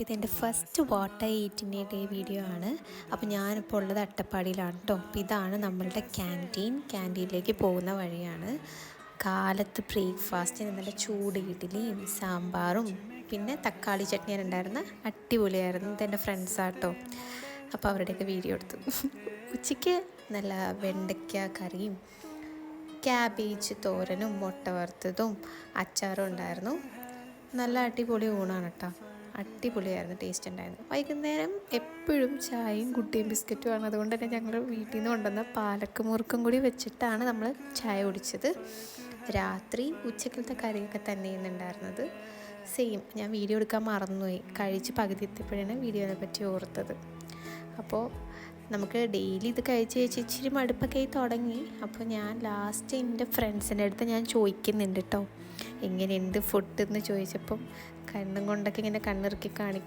ഇതെൻ്റെ first water ഈറ്റിൻ്റെ day video ആണ്. അപ്പോൾ ഞാനിപ്പോൾ ഉള്ളത് അട്ടപ്പാടിയിലാണ് കേട്ടോ. അപ്പോൾ ഇതാണ് നമ്മളുടെ ക്യാൻറ്റീനിലേക്ക് പോകുന്ന വഴിയാണ്. കാലത്ത് ബ്രേക്ക്ഫാസ്റ്റിന് നല്ല ചൂട് ഇഡ്ഡലിയും സാമ്പാറും പിന്നെ തക്കാളി ചട്നിയാണ് ഉണ്ടായിരുന്നത്. അടിപൊളിയായിരുന്നു. ഇതെൻ്റെ ഫ്രണ്ട്സാട്ടോ. അപ്പോൾ അവരുടെയൊക്കെ വീഡിയോ എടുത്തു. ഉച്ചയ്ക്ക് നല്ല വെണ്ടയ്ക്ക കറിയും ക്യാബേജ് തോരനും മുട്ട വറുത്തതും അച്ചാറും ഉണ്ടായിരുന്നു. നല്ല അടിപൊളി ഊണാണ് കേട്ടോ. അടിപൊളിയായിരുന്നു, ടേസ്റ്റ് ഉണ്ടായിരുന്നു. വൈകുന്നേരം എപ്പോഴും ചായയും കുട്ടിയും ബിസ്ക്കറ്റുമാണ്. അതുകൊണ്ട് തന്നെ ഞങ്ങൾ വീട്ടിൽ നിന്ന് കൊണ്ടുവന്ന പാലക്ക് മുറുക്കും കൂടി വെച്ചിട്ടാണ് നമ്മൾ ചായ കുടിച്ചത്. രാത്രി ഉച്ചക്കലത്തെ കറിയൊക്കെ തന്നെയാണ് ഉണ്ടായിരുന്നത്. സെയിം, ഞാൻ വീഡിയോ എടുക്കാൻ മറന്നുപോയി. കഴിച്ച് പകുതി എത്തിയപ്പോഴാണ് വീഡിയോനെ പറ്റി ഓർത്തത്. അപ്പോൾ നമുക്ക് ഡെയിലി ഇത് കഴിച്ച് ഇച്ചിരി മടുപ്പൊക്കെ ആയി തുടങ്ങി. അപ്പോൾ ഞാൻ ലാസ്റ്റ് എൻ്റെ ഫ്രണ്ട്സിൻ്റെ അടുത്ത് ഞാൻ ചോദിക്കുന്നുണ്ട് കേട്ടോ, എങ്ങനെയുണ്ട് ഫുഡ് എന്ന് ചോദിച്ചപ്പം കണ്ണും കൊണ്ടൊക്കെ ഇങ്ങനെ കണ്ണിറുക്കി കാണിക്കും.